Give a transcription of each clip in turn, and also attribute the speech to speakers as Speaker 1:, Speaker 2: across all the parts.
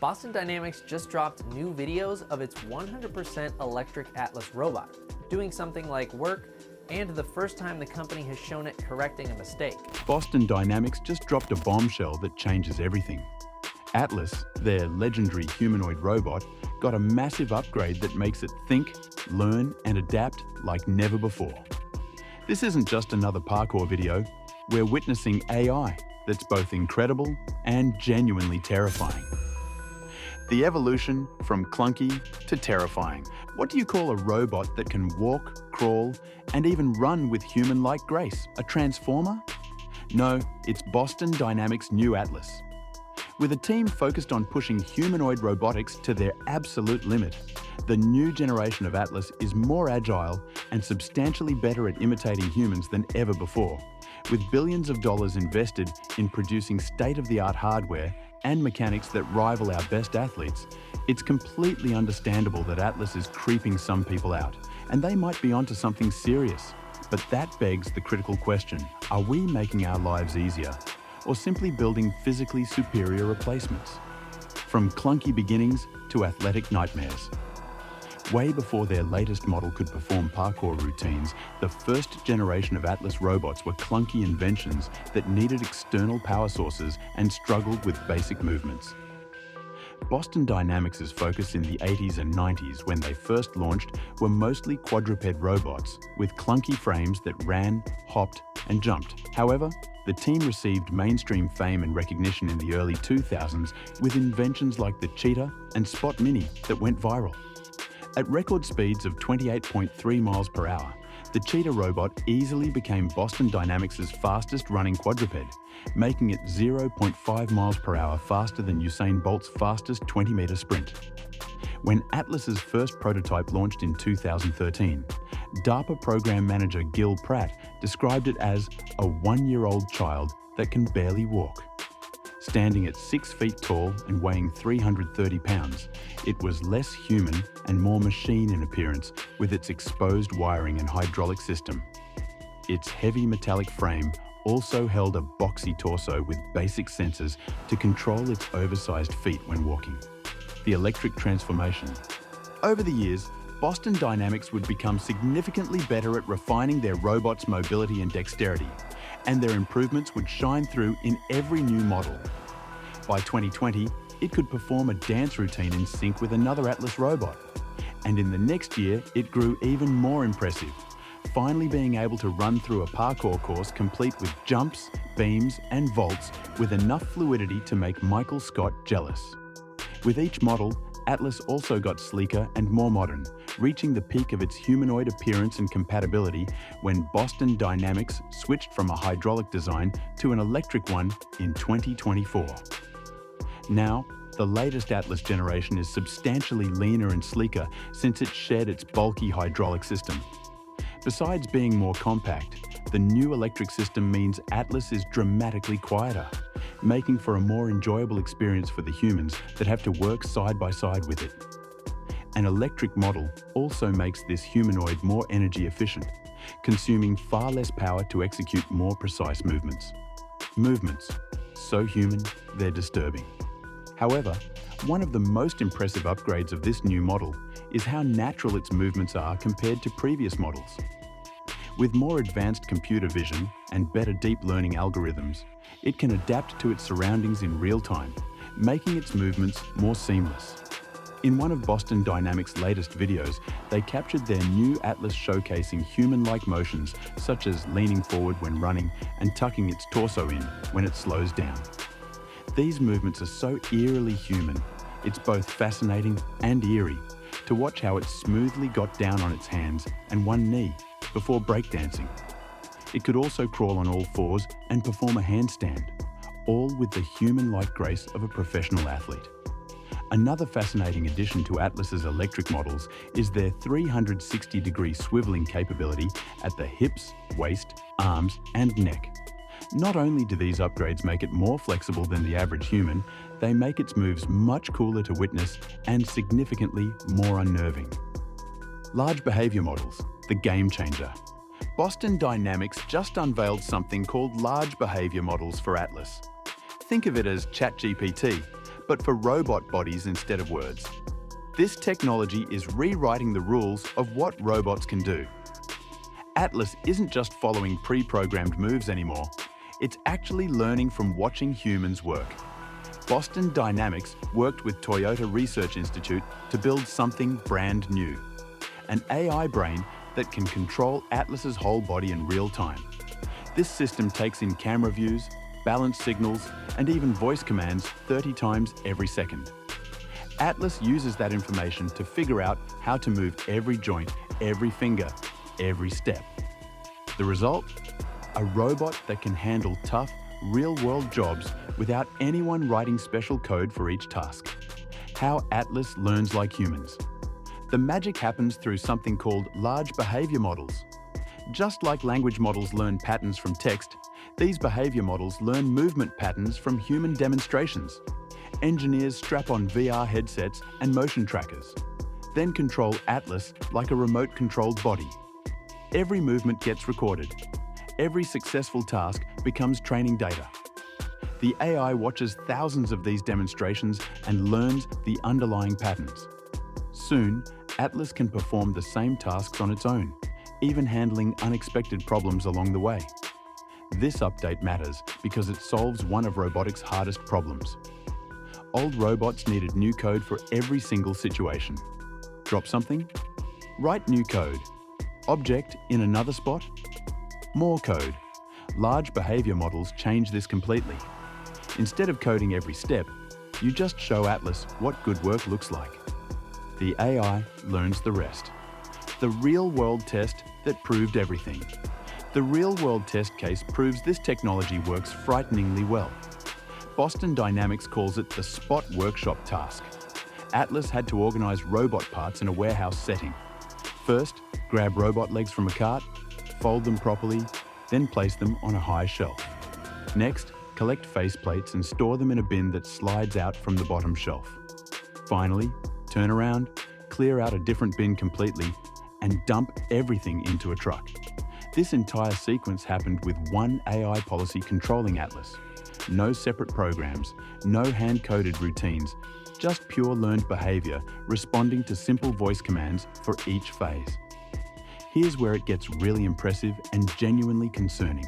Speaker 1: Boston Dynamics just dropped new videos of its 100% electric Atlas robot, doing something like work, and the first time the company has shown it correcting a mistake.
Speaker 2: Boston Dynamics just dropped a bombshell that changes everything. Atlas, their legendary humanoid robot, got a massive upgrade that makes it think, learn, and adapt like never before. This isn't just another parkour video. We're witnessing AI that's both incredible and genuinely terrifying. The evolution from clunky to terrifying. What do you call a robot that can walk, crawl, and even run with human-like grace? A transformer? No, it's Boston Dynamics' new Atlas. With a team focused on pushing humanoid robotics to their absolute limit, the new generation of Atlas is more agile and substantially better at imitating humans than ever before. With billions of dollars invested in producing state-of-the-art hardware and mechanics that rival our best athletes, it's completely understandable that Atlas is creeping some people out, and they might be onto something serious. But that begs the critical question: are we making our lives easier, or simply building physically superior replacements? From clunky beginnings to athletic nightmares. Way before their latest model could perform parkour routines, the first generation of Atlas robots were clunky inventions that needed external power sources and struggled with basic movements. Boston Dynamics' focus in the 80s and 90s, when they first launched, were mostly quadruped robots with clunky frames that ran, hopped, and jumped. However, the team received mainstream fame and recognition in the early 2000s with inventions like the Cheetah and Spot Mini that went viral. At record speeds of 28.3 miles per hour, the Cheetah robot easily became Boston Dynamics' fastest running quadruped, making it 0.5 miles per hour faster than Usain Bolt's fastest 20-meter sprint. When Atlas's first prototype launched in 2013, DARPA program manager Gil Pratt described it as a one-year-old child that can barely walk. Standing at 6 feet tall and weighing 330 pounds, it was less human and more machine in appearance with its exposed wiring and hydraulic system. Its heavy metallic frame also held a boxy torso with basic sensors to control its oversized feet when walking. The electric transformation. Over the years, Boston Dynamics would become significantly better at refining their robots' mobility and dexterity, and their improvements would shine through in every new model. By 2020, it could perform a dance routine in sync with another Atlas robot. And in the next year, it grew even more impressive, finally being able to run through a parkour course complete with jumps, beams, and vaults with enough fluidity to make Michael Scott jealous. With each model, Atlas also got sleeker and more modern, reaching the peak of its humanoid appearance and compatibility when Boston Dynamics switched from a hydraulic design to an electric one in 2024. Now, the latest Atlas generation is substantially leaner and sleeker since it shed its bulky hydraulic system. Besides being more compact, the new electric system means Atlas is dramatically quieter, making for a more enjoyable experience for the humans that have to work side by side with it. An electric model also makes this humanoid more energy efficient, consuming far less power to execute more precise movements. Movements, so human, they're disturbing. However, one of the most impressive upgrades of this new model is how natural its movements are compared to previous models. With more advanced computer vision and better deep learning algorithms, it can adapt to its surroundings in real time, making its movements more seamless. In one of Boston Dynamics' latest videos, they captured their new Atlas showcasing human-like motions such as leaning forward when running and tucking its torso in when it slows down. These movements are so eerily human, it's both fascinating and eerie to watch how it smoothly got down on its hands and one knee before breakdancing. It could also crawl on all fours and perform a handstand, all with the human-like grace of a professional athlete. Another fascinating addition to Atlas's electric models is their 360-degree swiveling capability at the hips, waist, arms, and neck. Not only do these upgrades make it more flexible than the average human, they make its moves much cooler to witness and significantly more unnerving. Large behavior models, the game changer. Boston Dynamics just unveiled something called large behavior models for Atlas. Think of it as ChatGPT, but for robot bodies instead of words. This technology is rewriting the rules of what robots can do. Atlas isn't just following pre-programmed moves anymore. It's actually learning from watching humans work. Boston Dynamics worked with Toyota Research Institute to build something brand new. An AI brain that can control Atlas's whole body in real time. This system takes in camera views, balance signals, and even voice commands 30 times every second. Atlas uses that information to figure out how to move every joint, every finger, every step. The result? A robot that can handle tough, real-world jobs without anyone writing special code for each task. How Atlas learns like humans. The magic happens through something called large behavior models. Just like language models learn patterns from text, these behavior models learn movement patterns from human demonstrations. Engineers strap on VR headsets and motion trackers, then control Atlas like a remote-controlled body. Every movement gets recorded. Every successful task becomes training data. The AI watches thousands of these demonstrations and learns the underlying patterns. Soon, Atlas can perform the same tasks on its own, even handling unexpected problems along the way. This update matters because it solves one of robotics' hardest problems. Old robots needed new code for every single situation. Drop something? Write new code. Object in another spot? More code. Large behavior models change this completely. Instead of coding every step, you just show Atlas what good work looks like. The AI learns the rest. The real-world test that proved everything. The real-world test case proves this technology works frighteningly well. Boston Dynamics calls it the spot workshop task. Atlas had to organize robot parts in a warehouse setting. First, grab robot legs from a cart, fold them properly, then place them on a high shelf. Next, collect faceplates and store them in a bin that slides out from the bottom shelf. Finally, turn around, clear out a different bin completely, and dump everything into a truck. This entire sequence happened with one AI policy controlling Atlas. No separate programs, no hand-coded routines, just pure learned behavior responding to simple voice commands for each phase. Here's where it gets really impressive and genuinely concerning.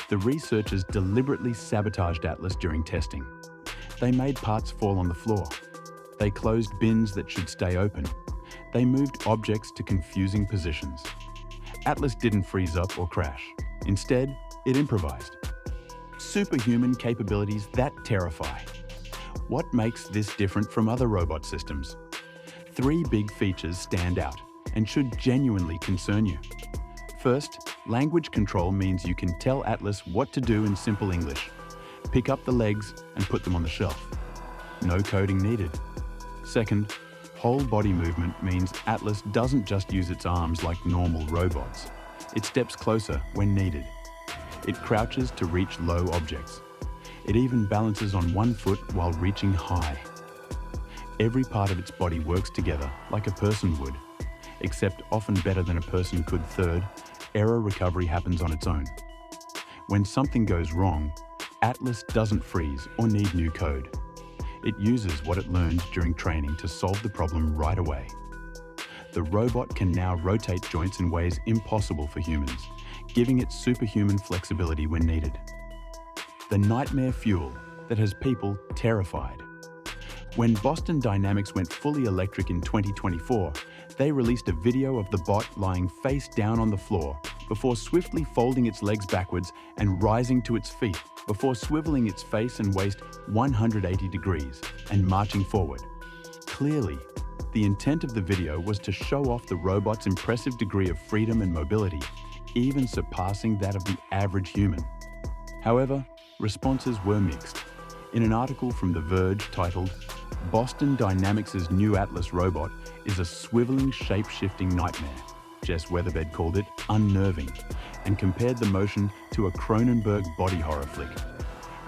Speaker 2: The researchers deliberately sabotaged Atlas during testing. They made parts fall on the floor. They closed bins that should stay open. They moved objects to confusing positions. Atlas didn't freeze up or crash. Instead, it improvised. Superhuman capabilities that terrify. What makes this different from other robot systems? 3 big features stand out and should genuinely concern you. First, language control means you can tell Atlas what to do in simple English. Pick up the legs and put them on the shelf. No coding needed. Second, whole body movement means Atlas doesn't just use its arms like normal robots. It steps closer when needed. It crouches to reach low objects. It even balances on one foot while reaching high. Every part of its body works together like a person would, except often better than a person could. Third, error recovery happens on its own. When something goes wrong, Atlas doesn't freeze or need new code. It uses what it learned during training to solve the problem right away. The robot can now rotate joints in ways impossible for humans, giving it superhuman flexibility when needed. The nightmare fuel that has people terrified. When Boston Dynamics went fully electric in 2024, they released a video of the bot lying face down on the floor before swiftly folding its legs backwards and rising to its feet before swiveling its face and waist 180 degrees and marching forward. Clearly, the intent of the video was to show off the robot's impressive degree of freedom and mobility, even surpassing that of the average human. However, responses were mixed. In an article from The Verge titled, "Boston Dynamics' new Atlas robot is a swiveling, shape-shifting nightmare," Jess Weatherbed called it unnerving and compared the motion to a Cronenberg body horror flick.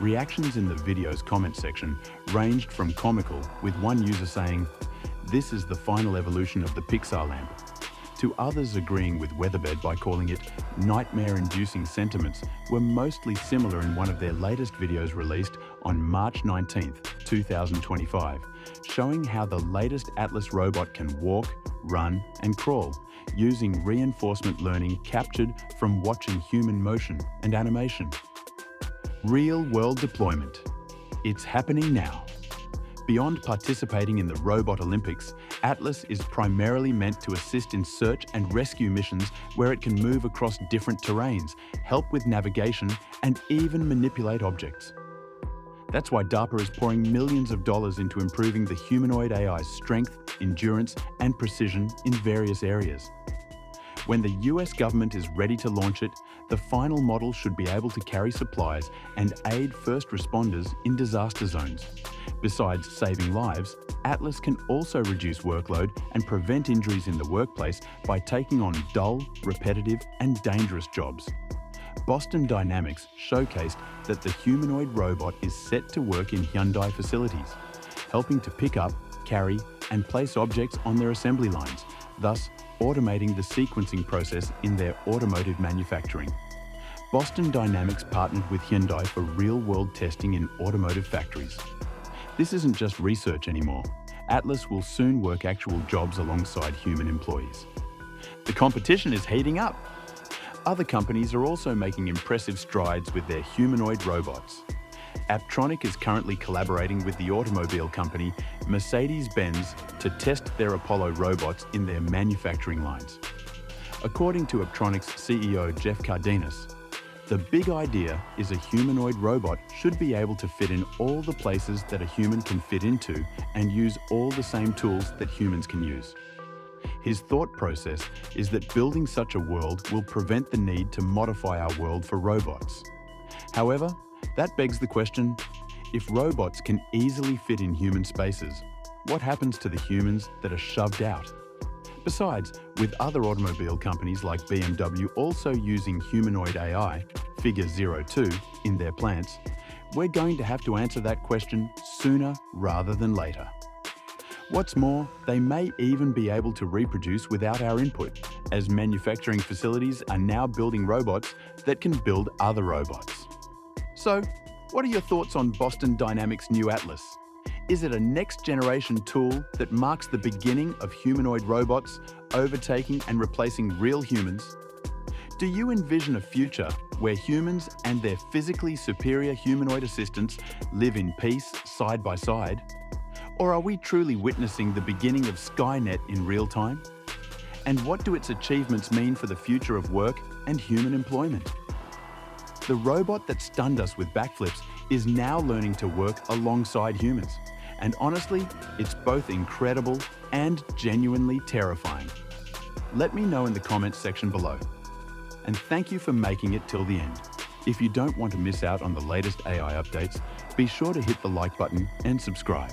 Speaker 2: Reactions in the video's comment section ranged from comical, with one user saying, "This is the final evolution of the Pixar lamp," to others agreeing with Weatherbed by calling it nightmare-inducing. Sentiments were mostly similar in one of their latest videos released on March 19th, 2025, showing how the latest Atlas robot can walk, run, and crawl, using reinforcement learning captured from watching human motion and animation. Real-world deployment. It's happening now. Beyond participating in the Robot Olympics, Atlas is primarily meant to assist in search and rescue missions where it can move across different terrains, help with navigation, and even manipulate objects. That's why DARPA is pouring millions of dollars into improving the humanoid AI's strength, endurance, and precision in various areas. When the US government is ready to launch it, the final model should be able to carry supplies and aid first responders in disaster zones. Besides saving lives, Atlas can also reduce workload and prevent injuries in the workplace by taking on dull, repetitive, and dangerous jobs. Boston Dynamics showcased that the humanoid robot is set to work in Hyundai facilities, helping to pick up, carry, and place objects on their assembly lines, thus automating the sequencing process in their automotive manufacturing. Boston Dynamics partnered with Hyundai for real-world testing in automotive factories. This isn't just research anymore. Atlas will soon work actual jobs alongside human employees. The competition is heating up. Other companies are also making impressive strides with their humanoid robots. Apptronik is currently collaborating with the automobile company Mercedes-Benz to test their Apollo robots in their manufacturing lines. According to Apptronik's CEO Jeff Cardenas, the big idea is a humanoid robot should be able to fit in all the places that a human can fit into and use all the same tools that humans can use. His thought process is that building such a world will prevent the need to modify our world for robots. However, that begs the question, if robots can easily fit in human spaces, what happens to the humans that are shoved out? Besides, with other automobile companies like BMW also using humanoid AI, Figure 02, in their plants, we're going to have to answer that question sooner rather than later. What's more, they may even be able to reproduce without our input, as manufacturing facilities are now building robots that can build other robots. So, what are your thoughts on Boston Dynamics' new Atlas? Is it a next-generation tool that marks the beginning of humanoid robots overtaking and replacing real humans? Do you envision a future where humans and their physically superior humanoid assistants live in peace side by side? Or are we truly witnessing the beginning of Skynet in real time? And what do its achievements mean for the future of work and human employment? The robot that stunned us with backflips is now learning to work alongside humans. And honestly, it's both incredible and genuinely terrifying. Let me know in the comments section below. And thank you for making it till the end. If you don't want to miss out on the latest AI updates, be sure to hit the like button and subscribe.